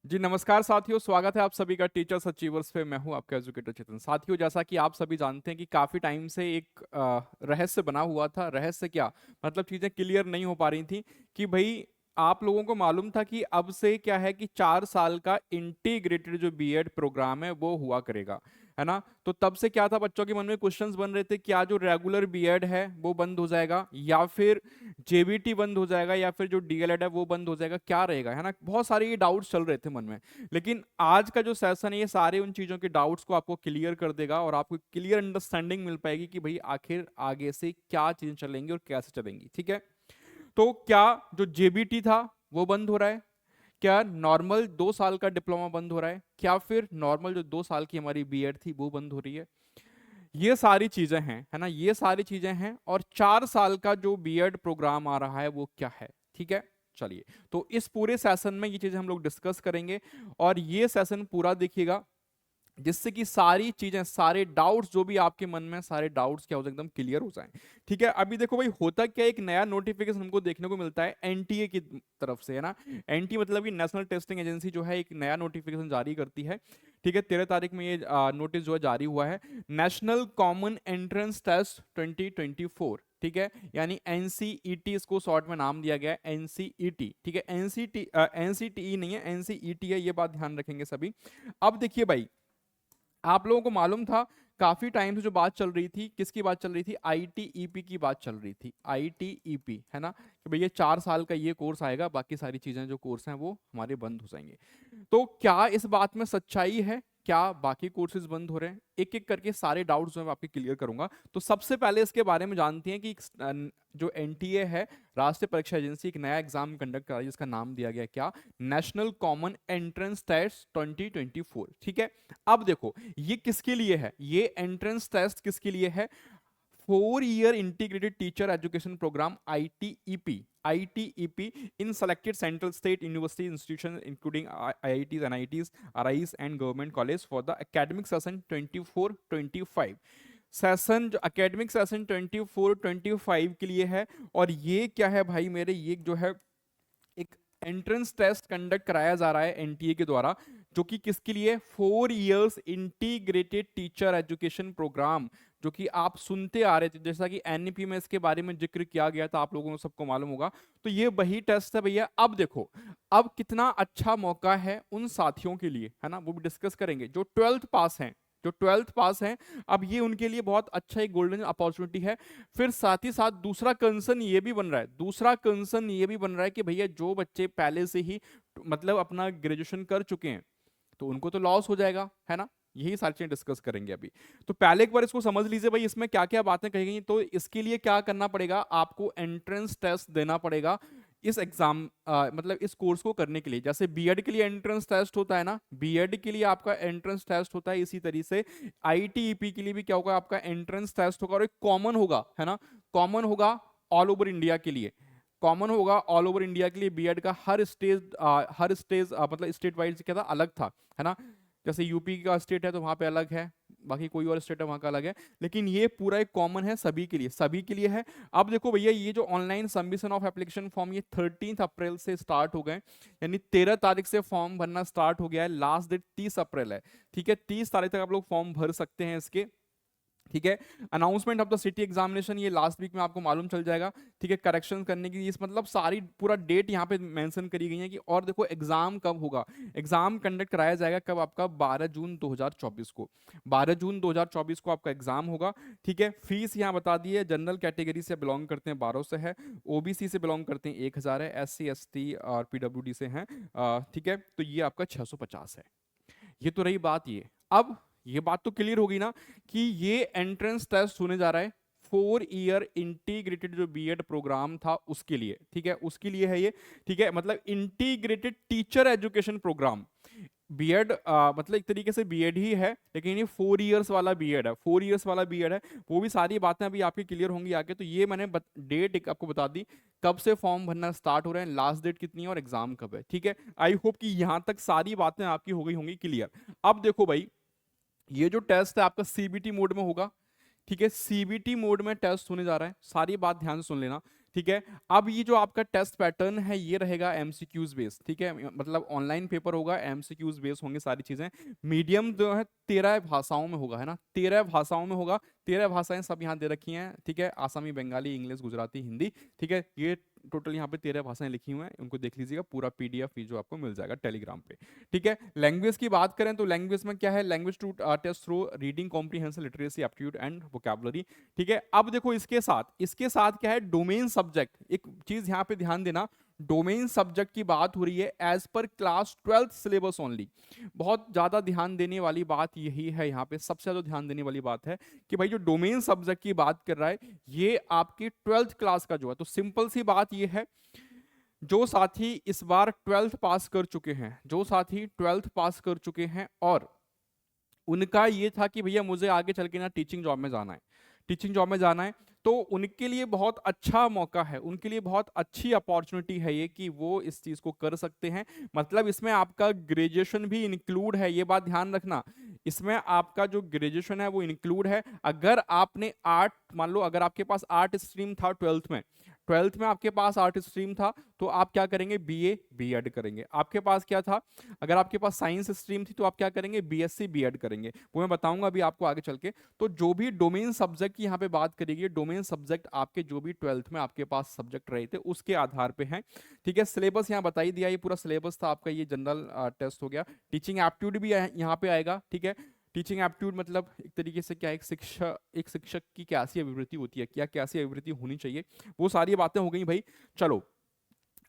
जी नमस्कार साथियों, स्वागत है आप सभी का टीचर्स अचीवर्स पे। मैं हूं आपका एजुकेटर चेतन। साथियों, जैसा कि आप सभी जानते हैं कि काफी टाइम से एक रहस्य बना हुआ था। रहस्य क्या, मतलब चीजें क्लियर नहीं हो पा रही थी कि भाई आप लोगों को मालूम था कि अब से क्या है कि 4 साल का इंटीग्रेटेड जो बीएड प्रोग्राम है वो हुआ करेगा, है ना। तो तब से क्या था, बच्चों के मन में क्वेश्चंस बन रहे थे, क्या जो रेगुलर बीएड है वो बंद हो जाएगा या फिर जेबीटी बंद हो जाएगा या फिर जो डीएलएड है वो बंद हो जाएगा, क्या रहेगा, है ना। बहुत सारे ये डाउट्स चल रहे थे मन में। लेकिन आज का जो सेशन है ये सारे उन चीजों के डाउट्स को आपको क्लियर कर देगा और आपको क्लियर अंडरस्टैंडिंग मिल पाएगी कि भाई आखिर आगे से क्या चीजें चलेंगी और कैसे चलेंगी, ठीक है। तो क्या जो जेबीटी था वो बंद हो रहा है, क्या नॉर्मल 2 साल का डिप्लोमा बंद हो रहा है, क्या फिर नॉर्मल जो 2 साल की हमारी बीएड थी वो बंद हो रही है, ये सारी चीजें हैं, है ना। ये सारी चीजें हैं और 4 साल का जो बीएड प्रोग्राम आ रहा है वो क्या है, ठीक है। चलिए, तो इस पूरे सेशन में ये चीजें हम लोग डिस्कस करेंगे और ये सेशन पूरा देखिएगा, जिससे कि सारी चीजें, सारे डाउट्स जो भी आपके मन में, सारे डाउट्स क्या हो जाए, एकदम क्लियर हो जाएं। ठीक है, अभी देखो भाई, होता क्या है, एक नया नोटिफिकेशन हमको देखने को मिलता है एनटीए की तरफ से, है ना। एनटीए मतलब कि नेशनल टेस्टिंग एजेंसी जो है, एक नया नोटिफिकेशन जारी करती है। ठीक है, 13 तारीख में ये नोटिस जो है जारी हुआ है, नेशनल कॉमन एंट्रेंस टेस्ट 2024। ठीक है, यानी एनसीईटी इसको शॉर्ट में नाम दिया गया है, एनसीईटी। ठीक है, एनसीटीई नहीं है, एनसीईटी है, ये बात ध्यान रखेंगे सभी। अब देखिए भाई, आप लोगों को मालूम था, काफी टाइम से जो बात चल रही थी, किसकी बात चल रही थी, आईटीईपी की बात चल रही थी, आईटीईपी, है ना, कि भैया 4 साल का ये कोर्स आएगा, बाकी सारी चीजें जो कोर्स हैं वो हमारे बंद हो जाएंगे। तो क्या इस बात में सच्चाई है, क्या बाकी कोर्सेज बंद हो रहे हैं? एक एक करके सारे डाउट्स जो मैं आपके क्लियर करूंगा। तो सबसे पहले इसके बारे में जानते हैं कि जो एनटीए है, राष्ट्रीय परीक्षा एजेंसी, एक नया एग्जाम कंडक्ट कर रही है, जिसका नाम दिया गया क्या, नेशनल कॉमन एंट्रेंस टेस्ट 2024। ठीक है, अब देखो ये किसके लिए है, ये एंट्रेंस टेस्ट किसके लिए है, 4 year integrated teacher education programme, ITEP in selected central state university institutions including IITs, NITs, RIs and government college for the academic session 24-25। Session जो एकेडमिक सेशन 24-25 के लिए है। और ये क्या है भाई मेरे, ये जो है एक एंट्रेंस टेस्ट कंडक्ट कराया जा रहा है एनटीए के द्वारा, जो कि किसके लिए, 4 years integrated teacher education programme, जो कि आप सुनते आ रहे थे, जैसा कि एनईपी में इसके बारे में जिक्र किया गया था, आप लोगों को सबको मालूम होगा। तो ये वही टेस्ट है भैया। अब देखो, अब कितना अच्छा मौका है उन साथियों के लिए, है ना, वो भी डिस्कस करेंगे जो 12th पास हैं, जो 12th पास हैं। अब ये उनके लिए बहुत अच्छा एक गोल्डन अपॉर्चुनिटी है। फिर साथ ही साथ दूसरा कंसर्न ये भी बन रहा है, दूसरा कंसर्न ये भी बन रहा है कि भैया जो बच्चे पहले से ही मतलब अपना ग्रेजुएशन कर चुके हैं, तो उनको तो लॉस हो जाएगा, है ना। यही सारी चीजें डिस्कस करेंगे अभी। तो पहले एक बार इसको समझ लीजिए भाई, इसमें क्या क्या बातें कही गई। तो इसके लिए क्या करना पड़ेगा, आपको एंट्रेंस टेस्ट देना पड़ेगा इस एग्जाम, मतलब इस कोर्स को करने के लिए। जैसे बीएड के लिए एंट्रेंस टेस्ट होता है ना, बीएड के लिए आपका एंट्रेंस टेस्ट होता है, इसी तरीके से आईटीईपी के लिए भी क्या होगा, आपका एंट्रेंस टेस्ट होगा, और एक कॉमन होगा, है ना, कॉमन होगा ऑल ओवर इंडिया के लिए। कॉमन होगा ऑल ओवर इंडिया के लिए। बीएड का हर स्टेज मतलब स्टेट वाइज क्या था, अलग था, है ना। जैसे यूपी का स्टेट है तो वहां पे अलग है, बाकी कोई और स्टेट है वहां का अलग है, लेकिन ये पूरा एक कॉमन है सभी के लिए, सभी के लिए है। अब देखो भैया, ये जो online submission of application form, ये 13 अप्रैल से स्टार्ट हो गए, यानी 13 तारीख से फॉर्म भरना स्टार्ट हो गया है। लास्ट डेट 30 अप्रैल है। ठीक है, 30 तारीख तक आप लोग फॉर्म भर सकते हैं इसके। ठीक है, announcement of the city examination ये लास्ट वीक में आपको मालूम चल जाएगा। ठीक है, करेक्शन करने की इस मतलब सारी पूरा डेट यहाँ पे मेंशन करी गई है कि, और देखो एग्जाम कब होगा, एग्जाम कंडक्ट कराया जाएगा कब, आपका 12 जून 2024 को, 12 जून 2024 को आपका एग्जाम होगा। ठीक है, फीस यहाँ बता दी है, जनरल कैटेगरी से बिलोंग करते हैं 1200 है, ओबीसी से बिलोंग करते हैं 1000 है, एससी एसटी और पीडब्ल्यूडी से हैं। ठीक है, तो ये आपका 650 है। ये तो रही बात ये। अब ये बात तो क्लियर होगी ना कि ये एंट्रेंस टेस्ट होने जा रहा है 4 ईयर इंटीग्रेटेड जो बीएड प्रोग्राम था उसके लिए। ठीक है, उसके लिए है ये। ठीक है, मतलब integrated teacher education programme. BEd मतलब एक तरीके से बीएड ही है, लेकिन ये 4 इयर्स वाला बीएड है, 4 इयर्स वाला बीएड है। वो भी सारी बातें अभी आपकी क्लियर होंगी आगे। तो ये मैंने डेट एक आपको बता दी, कब से फॉर्म भरना स्टार्ट हो रहे हैं, लास्ट डेट कितनी है और एग्जाम कब है। ठीक है, आई होप कि यहां तक सारी बातें आपकी हो गई होंगी क्लियर। अब देखो भाई, ये जो टेस्ट है आपका सीबीटी मोड में होगा। ठीक है, सीबीटी मोड में टेस्ट होने जा रहा है, सारी बात ध्यान से सुन लेना। ठीक है। अब ये जो आपका टेस्ट पैटर्न है ये रहेगा एमसीक्यूज बेस, ठीक है, मतलब ऑनलाइन पेपर होगा, एमसीक्यूज बेस होंगे सारी चीजें। मीडियम जो है 13 भाषाओं में होगा, है ना, 13 भाषाओं में होगा। 13 भाषाएं सब यहाँ दे रखी हैं, ठीक है, आसामी, बंगाली, इंग्लिश, गुजराती, हिंदी, ठीक है, ये टोटल यहाँ पे 13 भाषाएं लिखी हुई हैं, उनको देख लीजिएगा, पूरा पीडीएफ जो आपको मिल जाएगा टेलीग्राम पे, ठीक है। लैंग्वेज की बात करें तो लैंग्वेज में क्या है, language to test through reading comprehension literacy aptitude and vocabulary, ठीक है। अब देखो इसके साथ क्या है, डोमेन सब्जेक्ट, एक चीज यहाँ पे ध्यान देना, डोमेन सब्जेक्ट की बात हो रही है as per class 12th syllabus only. बहुत ज्यादा ध्यान देने वाली बात यही है, यहाँ पे सबसे ज्यादा ध्यान देने वाली बात है कि भाई जो डोमेन सब्जेक्ट की बात कर रहा है ये आपकी 12th क्लास का जो है, तो सिंपल सी बात ये है, जो साथी इस बार 12th पास कर चुके हैं, जो साथी 12th पास कर चुके हैं और उनका ये था कि भैया मुझे आगे चल के ना टीचिंग जॉब में जाना है, टीचिंग जॉब में जाना है, तो उनके लिए बहुत अच्छा मौका है, उनके लिए बहुत अच्छी अपॉर्चुनिटी है ये कि वो इस चीज को कर सकते हैं। मतलब इसमें आपका ग्रेजुएशन भी इंक्लूड है, ये बात ध्यान रखना, इसमें आपका जो ग्रेजुएशन है वो इंक्लूड है। अगर आपने आर्ट, मान लो अगर आपके पास आर्ट स्ट्रीम था 12th में आपके पास आर्ट स्ट्रीम था, तो आप क्या करेंगे, बीए बीएड करेंगे। आपके पास क्या था, अगर आपके पास साइंस स्ट्रीम थी तो आप क्या करेंगे, बीएससी बीएड करेंगे, वो मैं बताऊंगा अभी आपको आगे चल के। तो जो भी डोमेन सब्जेक्ट की यहाँ पे बात करेगी, डोमेन सब्जेक्ट आपके जो भी 12th में आपके पास सब्जेक्ट रहे थे उसके आधार पे हैं, ठीक है। सिलेबस यहाँ बता ही दिया, ये पूरा सिलेबस था आपका, ये जनरल टेस्ट हो गया। टीचिंग एप्टीट्यूड भी यहाँ पे आएगा, ठीक है। टीचिंग एप्टीट्यूड मतलब एक तरीके से क्या, एक शिक्षक की कैसी अभिवृत्ति होती है, क्या कैसी अभिवृत्ति होनी चाहिए, वो सारी बातें हो गई भाई। चलो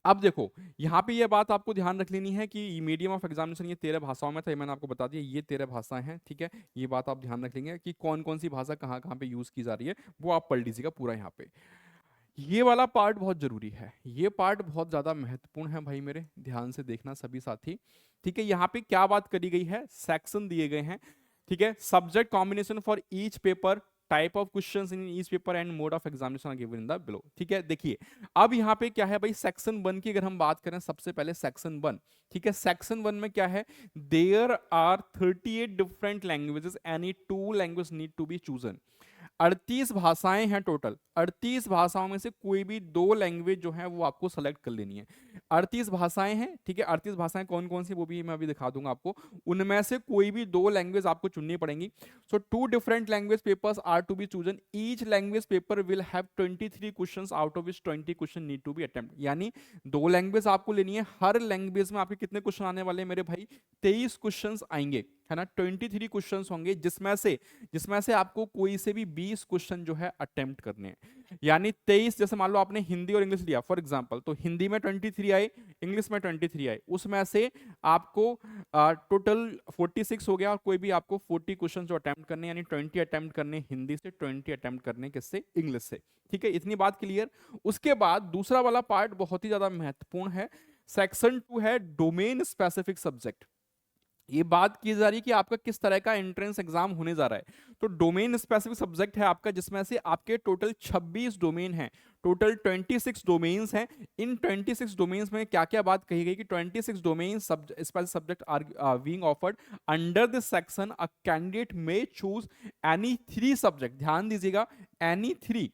अब देखो, यहाँ पे ये बात आपको ध्यान रख लेनी है कि मीडियम ऑफ एग्जामिनेशन ये 13 भाषाओं में था, ये मैंने आपको बता दिया, ये 13 भाषाएं हैं, ठीक है। ये बात आप ध्यान रख लेंगे कि कौन कौन सी भाषा कहाँ कहाँ पे यूज की जा रही है, वो आप पढ़ लीजिएगा पूरा यहाँ पे। ये वाला पार्ट बहुत जरूरी है, ये पार्ट बहुत ज्यादा महत्वपूर्ण है भाई मेरे, ध्यान से देखना सभी साथी, ठीक है। यहाँ पे क्या बात करी गई है, सेक्शन दिए गए हैं, ठीक है। Subject combination for each paper, type of questions in each paper and mode of examination are given in the below, ठीक है। देखिए अब यहाँ पे क्या है भाई, सेक्शन 1 की अगर हम बात करें, सबसे पहले सेक्शन 1, ठीक है। सेक्शन 1 में क्या है, there are 38 different languages, any 2 language need to be chosen. 38 भाषाएं हैं टोटल, 38 भाषाओं में से कोई भी 2 लैंग्वेज जो है वो आपको सेलेक्ट कर लेनी है। 38 भाषाएं हैं, ठीक है। 38 भाषाएं कौन कौन सी वो भी मैं अभी दिखा दूंगा आपको, उनमें से कोई भी 2 लैंग्वेज आपको चुननी पड़ेंगी। So 2 different language papers are to be chosen, each language paper will have 23 questions out of which 20 question need to be attempt. यानी 2 लैंग्वेज आपको लेनी है, हर लैंग्वेज में आपके कितने क्वेश्चन आने वाले हैं मेरे भाई, 23 क्वेश्चन आएंगे, है ना, 23 क्वेश्चन होंगे, जिसमें से आपको कोई से भी 20 क्वेश्चन जो है अटेम्प्ट करने हैं। यानी 23, जैसे मान लो आपने हिंदी और इंग्लिश लिया फॉर एग्जांपल, तो हिंदी में 23 आए, इंग्लिश में 23 आए, उसमें से आपको टोटल 46 हो गया, और कोई भी आपको 40 क्वेश्चन जो अटेम्प्ट करने, यानी 20 अटेम्प्ट करने हिंदी से, 20 अटेम्प्ट करने किससे, इंग्लिश से, ठीक है। इतनी बात क्लियर। उसके बाद दूसरा वाला पार्ट बहुत ही ज्यादा महत्वपूर्ण है, सेक्शन 2 है डोमेन स्पेसिफिक सब्जेक्ट। ये बात की जा रही है कि आपका किस तरह का एंट्रेंस एग्जाम होने जा रहा है। तो डोमेन स्पेसिफिक सब्जेक्ट है आपका, जिसमें से आपके टोटल 26 डोमेन हैं, टोटल 26 डोमेन्स हैं। इन 26 डोमेन्स में क्या क्या बात कही गई कि 26 domain specific subject are being offered under this section, a candidate may choose any 3 subject, ध्यान दीजिएगा, एनी 3।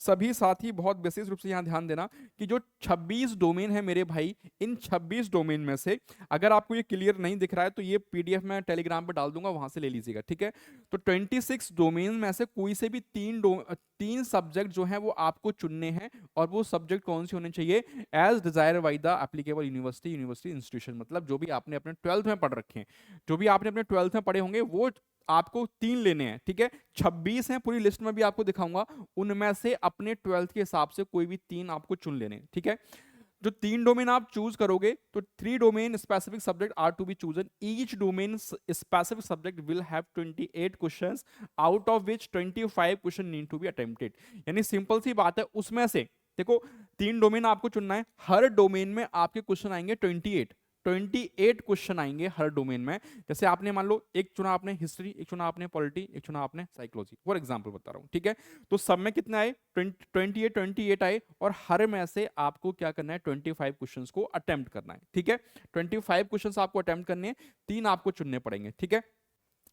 सभी साथी बहुत विशेष रूप से यहां ध्यान देना कि जो 26 डोमेन है मेरे भाई, इन 26 डोमेन में से, अगर आपको ये क्लियर नहीं दिख रहा है तो ये पीडीएफ में टेलीग्राम पे डाल दूंगा, वहां से ले लीजिएगा, ठीक है। तो 26 डोमेन में से कोई से भी 3 सब्जेक्ट जो है वो आपको चुनने हैं, और वो सब्जेक्ट कौन से होने चाहिए, as desired by the applicable university institution. मतलब जो भी आपने अपने 12th में पढ़ रखे हैं, जो भी आपने अपने 12th में पढ़े होंगे, वो आपको 3 लेने हैं, ठीक है। 26 हैं, पूरी लिस्ट में भी आपको दिखाऊंगा, उनमें से अपने 12th के हिसाब से कोई भी 3 आपको चुन लेने हैं, ठीक है। जो 3 डोमेन आप चूज करोगे, तो 3 domain specific subject are to be chosen, each domain specific subject will have 28 questions, out of which 25 question need to be attempted. यानी सिंपल सी बात है, उसमें से देखो 3 डोमेन आपको चुनना है, हर डोमेन में आपके क्वेश्चन आएंगे 28 क्वेश्चन आएंगे हर डोमेन में। जैसे आपने मान लो एक चुना आपने हिस्ट्री, एक चुना आपने पॉलिटी, एक चुना आपने साइकोलॉजी, फॉर एग्जांपल बता रहा हूं, ठीक है। तो सब में कितने आए, 28 आए, और हर में से आपको क्या करना है, 25 क्वेश्चंस को अटेम्प्ट करना है, ठीक है। 25 क्वेश्चंस आपको अटेम्प्ट करने हैं, 3 आपको चुनने पड़ेंगे, ठीक है।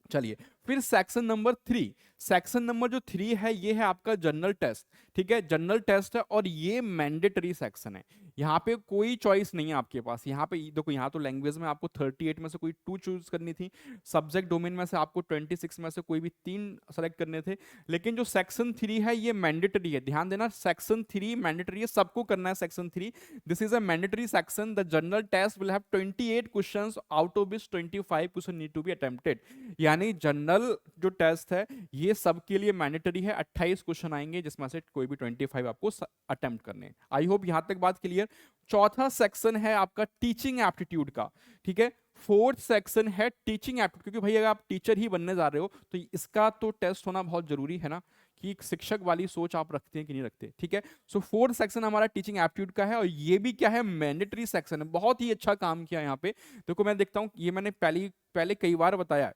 चलिए फिर सेक्शन नंबर 3, सेक्शन नंबर जो 3 है ये है आपका जनरल टेस्ट, ठीक है, जनरल टेस्ट है और ये मैंडेटरी सेक्शन है। यहाँ पे कोई चॉइस नहीं है आपके पास। यहाँ पे देखो, यहाँ तो लैंग्वेज में आपको 38 में से कोई 2 चूज करनी थी, सब्जेक्ट डोमेन में से आपको 26 में से कोई भी 3 सेलेक्ट करने थे, लेकिन जो सेक्शन 3 है ये मैंडेटरी है। ध्यान देना, सेक्शन 3 मैंडेटरी है, सबको करना है section 3। This is a mandatory section. The general test will have 28 questions, out of which 25 question need to be attempted. यानी जनरल जो टेस्ट है ये सबके लिए मैंडेटरी है, 28 क्वेश्चन आएंगे जिसमें से कोई भी 25 आपको अटेम्प्ट करने हैं। आई होप यहां तक बात क्लियर। चौथा सेक्शन है आपका टीचिंग एप्टीट्यूड का, ठीक है। फोर्थ सेक्शन है टीचिंग एप्टीट्यूड, क्योंकि भाई अगर आप टीचर ही बनने जा रहे हो तो इसका तो टेस्ट होना बहुत जरूरी है ना, कि एक शिक्षक वाली सोच आप रखते हैं कि नहीं रखते, ठीक है। सो फोर्थ सेक्शन हमारा टीचिंग एप्टीट्यूड का है और ये भी क्या है, मैंडेटरी सेक्शन है। बहुत ही अच्छा काम किया यहाँ पे। देखो मैं देखता हूँ, ये मैंने पहले कई बार बताया है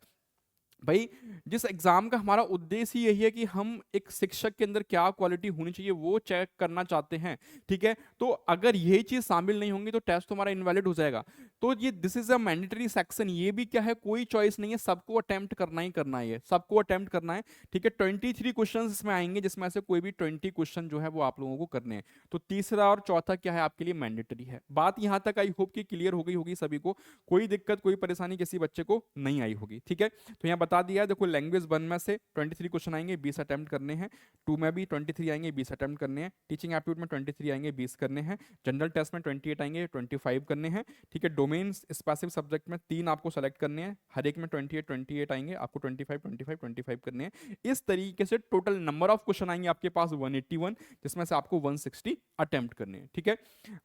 भाई, जिस एग्जाम का हमारा उद्देश्य ही यही है कि हम एक शिक्षक के अंदर क्या क्वालिटी होनी चाहिए वो चेक करना चाहते हैं, ठीक है। तो अगर ये चीज शामिल नहीं होंगी तो टेस्ट हमारा इनवैलिड हो जाएगा। तो ये this is a mandatory section, ये भी क्या है, कोई चॉइस नहीं है, सबको अटेम्प्ट करना ही करना है, सबको अटेम्प्ट करना है, ठीक है। 23 क्वेश्चन इसमें आएंगे जिसमें से कोई भी 20 क्वेश्चन जो है वो आप लोगों को करने हैं। तो तीसरा और चौथा क्या है आपके लिए, मैंडेटरी है। बात यहां तक आई होप कि क्लियर हो गई होगी सभी को, कोई दिक्कत कोई परेशानी किसी बच्चे को नहीं आई होगी, ठीक है। तो यहाँ बता दिया, देखो लैंग्वेज 1 में से 23 क्वेश्चन आएंगे, 20 अटेम्प्ट करने हैं। 2 में भी 23 आएंगे, 20 अटेम्प्ट करने हैं। टीचिंग एप्टीट्यूड में 23 आएंगे, 20 करने हैं। जनरल टेस्ट में 28 आएंगे, 25 करने हैं, ठीक है। डोमेन स्पेसिफिक सब्जेक्ट में 3 आपको सेलेक्ट करने हैं, हर एक में 28 आएंगे, आपको 25 करने हैं। इस तरीके से टोटल नंबर ऑफ क्वेश्चन आएंगे आपके पास 181, जिसमें से आपको 160 अटेम्प्ट करने हैं, ठीक है।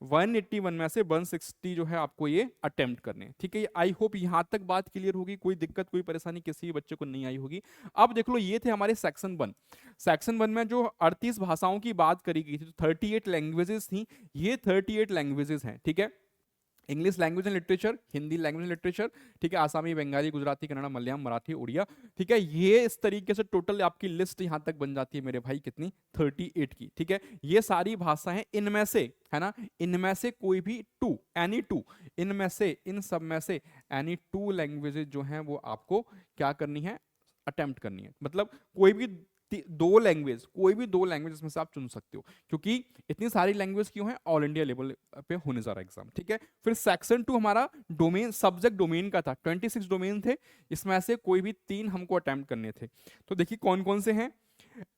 181 में से 160 जो है आपको ये अटेम्प्ट करने हैं, ठीक है। आई होप यहां तक बात क्लियर होगी, कोई दिक्कत कोई परेशानी किसी भी बच्चे को नहीं आई होगी। अब देख लो, ये थे हमारे सेक्शन 1। सेक्शन 1 में जो 38 भाषाओं की बात करी गई थी, तो 38 लैंग्वेजेस थी, ये 38 लैंग्वेजेस हैं, ठीक है। English language and literature, Hindi language and literature, ठीक है, आसामी, बंगाली, गुजराती, कन्नड़ा, मलयालम, मराठी, उड़िया, ठीक है। ये इस तरीके से टोटल आपकी लिस्ट यहां तक बन जाती है मेरे भाई, कितनी, 38 की, ठीक है। ये सारी भाषाएं, इनमें से, है ना, इनमें से कोई भी 2, एनी 2, इनमें से, इन सब में से एनी 2 लैंग्वेजेस जो हैं वो आपको क्या करनी है, अटेम्प्ट करनी है। मतलब कोई भी 2 लैंग्वेज, कोई भी 2 लैंग्वेज इसमें से आप चुन सकते हो, क्योंकि इतनी सारी लैंग्वेज क्यों है, ऑल इंडिया लेवल पे होने जा रहा है एग्जाम, ठीक है। फिर सेक्शन 2 हमारा डोमेन, सब्जेक्ट डोमेन का था, 26 डोमेन थे, इसमें से कोई भी 3 हमको अटेम्प्ट करने थे। तो देखिए कौन कौन से हैं।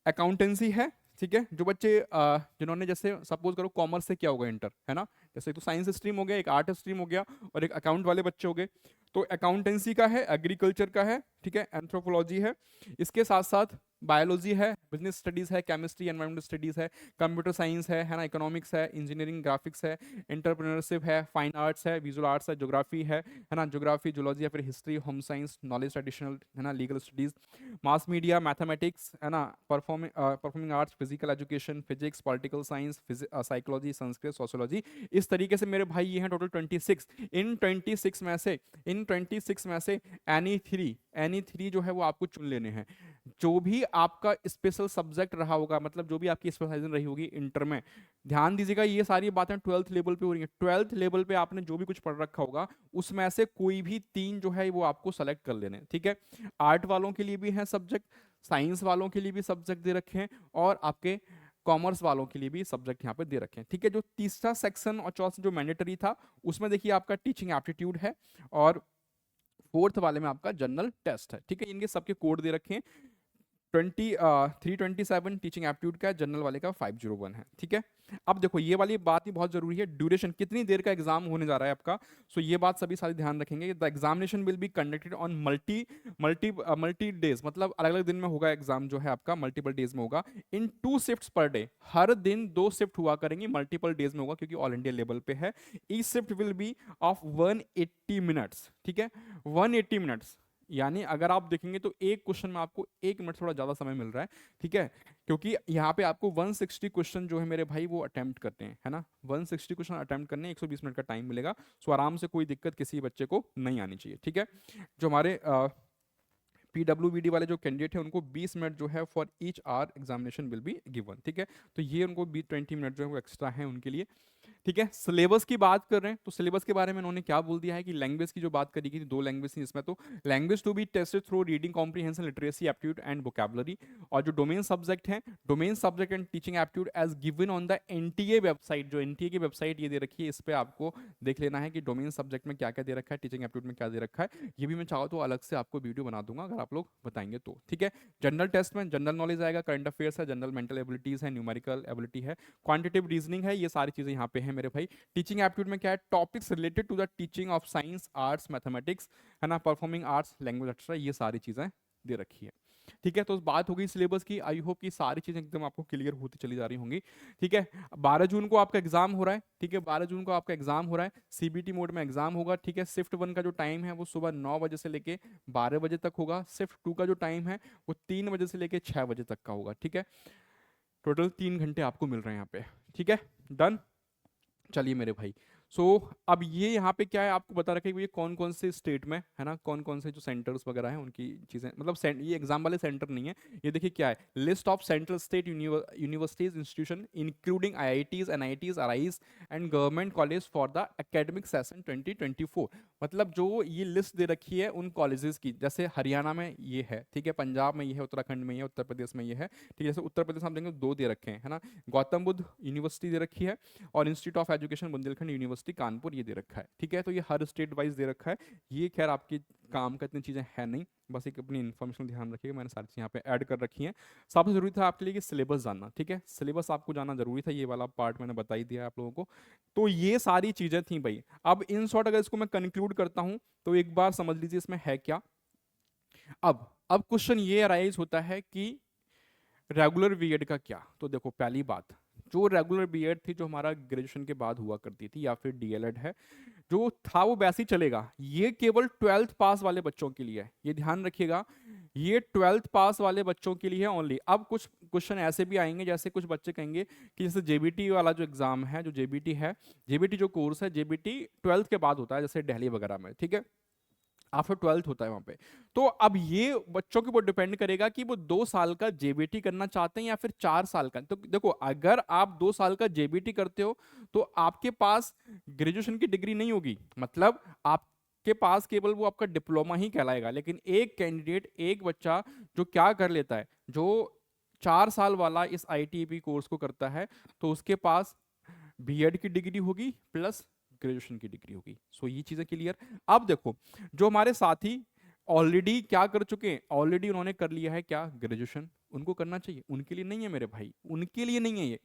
अकाउंटेंसी है, ठीक है, जो बच्चे जिन्होंने, जैसे सपोज करो कॉमर्स से क्या होगा, इंटर, है ना, जैसे तो साइंस स्ट्रीम हो गया, एक आर्ट स्ट्रीम हो गया और एक अकाउंट वाले बच्चे हो गए। तो अकाउंटेंसी का है, एग्रीकल्चर का है, ठीक है, एंथ्रोपोलॉजी है, इसके साथ साथ बायोलॉजी है, बिजनेस स्टडीज है, केमिस्ट्री एनवायरमेंटल स्टडीज है, कंप्यूटर साइंस है ना, इकोनॉमिक्स है, इंजीनियरिंग ग्राफिक्स है, एंटरप्रेन्योरशिप है, फाइन आर्ट्स है, विजुअल आर्ट्स है, ज्योग्राफी है ना, ज्योग्राफी, जूलॉजी या फिर history, home science, knowledge traditional, है ना, legal studies, mass media, mathematics, है ना, performing arts, physical education, physics, political science, psychology, Sanskrit, sociology. इस तरीके से मेरे भाई ये हैं टोटल 26। इन 26 में से एनी थ्री जो है वो आपको चुन लेने हैं। जो भी आपका स्पेशल सब्जेक्ट रहा होगा, मतलब जो भी आपकी स्पेशलाइजेशन रही होगी इंटर में, ध्यान दीजिएगा ये सारी बातें 12th लेवल पे हो रही है। 12th लेवल पे आपने जो भी कुछ पढ़ रखा होगा उसमें से कोई भी 3 जो है वो आपको सेलेक्ट कर लेने हैं, ठीक है। आर्ट वालों के लिए भी है सब्जेक्ट, साइंस वालों के लिए भी सब्जेक्ट दे रखे हैं और आपके कॉमर्स वालों के लिए भी सब्जेक्ट यहाँ पे दे रखे हैं, ठीक है। जो तीसरा सेक्शन और चौथा जो मैंडेटरी था उसमें देखिए आपका टीचिंग एप्टीट्यूड है और फोर्थ वाले में आपका जनरल टेस्ट है, ठीक है। इनके सबके कोड दे रखे हैं। 327 टीचिंग एप्टीट्यूड का, जनरल वाले का 501 है, ठीक है। अब देखो ये वाली बात ही बहुत जरूरी है, ड्यूरेशन, कितनी देर का एग्जाम होने जा रहा है आपका। सो ये बात सभी सारे ध्यान रखेंगे। The examination will be conducted on multi days, मतलब अलग अलग दिन में होगा एग्जाम जो है आपका, मल्टीपल डेज में होगा, इन 2 शिफ्ट्स पर डे, हर दिन 2 शिफ्ट हुआ करेंगी, मल्टीपल डेज में होगा क्योंकि ऑल इंडिया लेवल पे है। Each shift will be of 180 minutes, ठीक है, 180 मिनट्स। यानी अगर आप देखेंगे तो एक क्वेश्चन में आपको 1 मिनट थोड़ा ज्यादा समय मिल रहा है, ठीक है, क्योंकि यहाँ पे आपको 160 क्वेश्चन जो है मेरे भाई वो अटेम्प्ट करते हैं, है ना, 160 क्वेश्चन अटेम्प्ट करने 120 मिनट का टाइम मिलेगा। सो आराम से कोई दिक्कत किसी बच्चे को नहीं आनी चाहिए, ठीक है। जो हमारे पीडब्ल्यूबीडी वाले जो कैंडिडेट हैं उनको 20 मिनट जो है for each hour examination will be given, ठीक है। तो ये उनको 20 मिनट जो है वो एक्स्ट्रा है उनके लिए, ठीक है। सिलेबस की बात कर रहे हैं तो सिलेबस के बारे में उन्होंने क्या बोल दिया है कि लैंग्वेज की जो बात करी गई थी, 2 लैंग्वेज थी इसमें, तो language to be tested through reading comprehension literacy aptitude and vocabulary, और जो डोमेन सब्जेक्ट हैं, domain subject and teaching aptitude as given on the NTA website, जो एनटीए की वेबसाइट ये दे रखी है, इस पर आपको देख लेना है कि डोमेन सब्जेक्ट में क्या क्या दे रखा है, टीचिंग एप्टीट्यूड में क्या दे रखा है। ये भी मैं चाहूँ तो अलग से आपको वीडियो बना दूंगा अगर आप लोग बताएंगे तो, ठीक है। जनरल टेस्ट में जनरल नॉलेज आएगा, करंट अफेयर्स है, जनरल मेंटल एबिलिटीज है, न्यूमेरिकल एबिलिटी है, क्वांटिटेटिव रीजनिंग है, ये सारी चीजें यहाँ पे हैं मेरे भाई। टीचिंग एप्टीट्यूड में क्या है, topics related to the teaching of science, arts, mathematics, है ना, परफॉर्मिंग आर्ट्स, लैंग्वेज एक्स्ट्रा, ये सारी चीजें दे रखी है, ठीक है। तो बात हो गई सिलेबस की, आई होप कि सारी चीजें एकदम आपको क्लियर होती चली जा रही होंगी, ठीक है। 12 जून को आपका एग्जाम हो रहा है, ठीक है, 12 जून को आपका एग्जाम हो रहा है, सीबीटी मोड में एग्जाम होगा, ठीक है। शिफ्ट 1 का जो टाइम है वो सुबह 9 बजे से लेके 12 बजे तक होगा, शिफ्ट 2 का जो टाइम है वो 3 बजे से लेके 6 बजे तक का होगा, ठीक है। टोटल 3 घंटे आपको मिल रहे हैं यहाँ पे, ठीक है, डन। चलिए मेरे भाई, सो अब ये यहाँ पे क्या है आपको बता रखा है कि ये कौन कौन से स्टेट में है ना, कौन कौन से जो सेंटर्स वगैरह हैं उनकी चीज़ें, मतलब ये एग्जाम वाले सेंटर नहीं है, ये देखिए क्या है, list of central state universities institution including IITs, NITs, RIs and government college for the academic session 2024। मतलब जो ये लिस्ट दे रखी है उन कॉलेजेस की, जैसे हरियाणा में ये है, ठीक है, पंजाब में ये है, उत्तराखंड में ये है, उत्तर प्रदेश में ये है, ठीक है। जैसे उत्तर प्रदेश में हम देखेंगे 2 दे रखे हैं, है ना, गौतम बुद्ध यूनिवर्सिटी दे रखी है और institute of education Bundelkhand university Kanpur ये दे रखा है, ठीक है। तो ये हर स्टेट वाइज दे रखा है, ये खैर आपकी काम का इतनी चीज़ें है नहीं, बस एक अपनी इन्फॉर्मेशन ध्यान रखिएगा, मैंने सारी चीज़ें यहाँ पे ऐड कर रखी हैं। सबसे जरूरी था आपके लिए कि सिलेबस जानना, ठीक है, सिलेबस आपको जानना जरूरी था, ये वाला पार्ट मैंने बता ही दिया आप लोगों को। तो ये सारी चीज़ें थी भाई। अब इन शॉर्ट अगर इसको मैं कंक्लूड करता हूँ तो एक बार समझ लीजिए इसमें है क्या। अब क्वेश्चन ये अराइज होता है कि रेगुलर बीएड का क्या। तो देखो पहली बात, जो रेगुलर बीएड थी जो हमारा ग्रेजुएशन के बाद हुआ करती थी या फिर डीएलएड है जो था वो वैसे ही चलेगा, ये केवल 12th पास वाले बच्चों के लिए है, ये ध्यान रखिएगा, ये 12th पास वाले बच्चों के लिए है ओनली। अब कुछ क्वेश्चन ऐसे भी आएंगे जैसे कुछ बच्चे कहेंगे कि जैसे जेबीटी वाला जो एग्जाम है, जो जेबीटी है, जेबीटी जो कोर्स है, जेबीटी 12th के बाद होता है जैसे दिल्ली वगैरह में, ठीक है, आफ्टर 12th होता है वहां पे। तो अब ये बच्चों के ऊपर डिपेंड करेगा कि वो 2 साल का जेबीटी करना चाहते हैं या फिर 4 साल का। तो देखो अगर आप 2 साल का जेबीटी करते हो तो आपके पास ग्रेजुएशन की डिग्री नहीं होगी, मतलब आपके पास केवल वो आपका डिप्लोमा ही कहलाएगा। लेकिन एक कैंडिडेट, एक बच्चा जो क्या कर लेता है, जो 4 साल वाला इस आईटीबी कोर्स को करता है, तो उसके पास बीएड की डिग्री होगी प्लस ग्रेजुएशन की डिग्री होगी। सो ये चीजें क्लियर। अब देखो जो हमारे साथी ऑलरेडी क्या कर चुके हैं, ऑलरेडी उन्होंने कर लिया है क्या, ग्रेजुएशन, उनको करना चाहिए, उनके लिए नहीं है मेरे भाई, उनके लिए नहीं है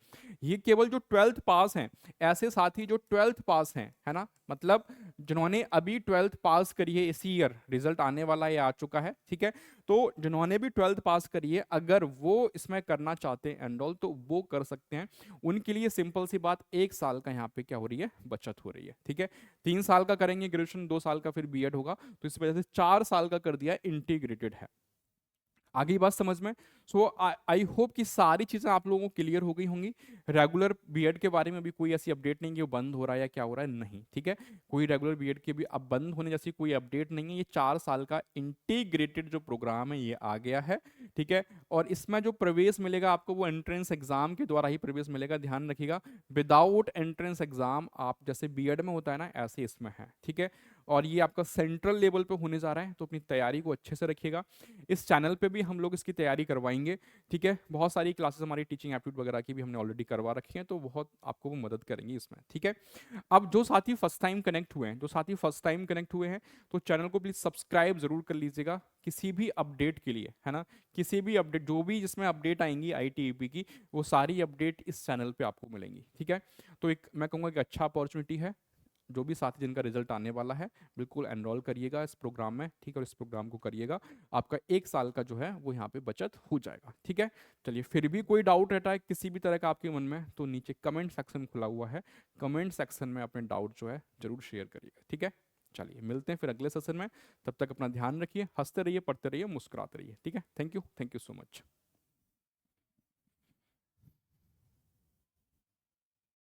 ये केवल जो 12th पास हैं, ऐसे साथी जो 12th पास हैं, है ना, मतलब जिन्होंने अभी 12th पास करी है इसी ईयर, रिजल्ट आने वाला है, आ चुका है, ठीक है। तो जिन्होंने भी 12th पास करी है अगर वो इसमें करना चाहते हैं एनरोल तो वो कर सकते हैं। उनके लिए सिंपल सी बात, 1 साल का यहाँ पे क्या हो रही है, बचत हो रही है, ठीक है। 3 साल का करेंगे ग्रेजुएशन, 2 साल का फिर बीएड होगा, तो इस वजह से 4 साल का कर दिया, इंटीग्रेटेड है। आगे बात समझ में। सो आई होप कि सारी चीज़ें आप लोगों को क्लियर हो गई होंगी। रेगुलर बीएड के बारे में भी कोई ऐसी अपडेट नहीं है कि वो बंद हो रहा है या क्या हो रहा है, नहीं, ठीक है। कोई रेगुलर बीएड के भी अब बंद होने जैसी कोई अपडेट नहीं है। ये 4 साल का इंटीग्रेटेड जो प्रोग्राम है ये आ गया है, ठीक है। और इसमें जो प्रवेश मिलेगा आपको वो एंट्रेंस एग्जाम के द्वारा ही प्रवेश मिलेगा, ध्यान रखिएगा। विदाउट एंट्रेंस एग्जाम आप जैसे बीएड में होता है ना, ऐसे इसमें है, ठीक है। और ये आपका सेंट्रल लेवल पे होने जा रहा है, तो अपनी तैयारी को अच्छे से रखिएगा। इस चैनल पे भी हम लोग इसकी तैयारी करवाएंगे, ठीक है। बहुत सारी क्लासेस हमारी टीचिंग एप्टीट्यूड वगैरह की भी हमने ऑलरेडी करवा रखी हैं, तो बहुत आपको वो मदद करेंगी इसमें, ठीक है। अब जो साथी फर्स्ट टाइम कनेक्ट हुए हैं, जो साथी फर्स्ट टाइम कनेक्ट हुए हैं, तो चैनल को प्लीज सब्सक्राइब जरूर कर लीजिएगा किसी भी अपडेट के लिए, है ना। किसी भी अपडेट, जो भी जिसमें अपडेट आएंगी आईटीईपी की, वो सारी अपडेट इस चैनल पे आपको मिलेंगी, ठीक है। तो एक मैं कहूँगा कि अच्छा अपॉर्चुनिटी है, जो भी साथी जिनका रिजल्ट आने वाला है बिल्कुल एनरोल करिएगा इस प्रोग्राम में, ठीक है। और इस प्रोग्राम को करिएगा, आपका 1 साल का जो है वो यहाँ पे बचत हो जाएगा, ठीक है। चलिए, फिर भी कोई डाउट रहता है किसी भी तरह का आपके मन में, तो नीचे कमेंट सेक्शन खुला हुआ है, कमेंट सेक्शन में अपने डाउट जो है जरूर शेयर करिएगा, ठीक है। चलिए मिलते हैं फिर अगले सेशन में, तब तक अपना ध्यान रखिए, हंसते रहिए, पढ़ते रहिए, मुस्कुराते रहिए, ठीक है। Thank you so much.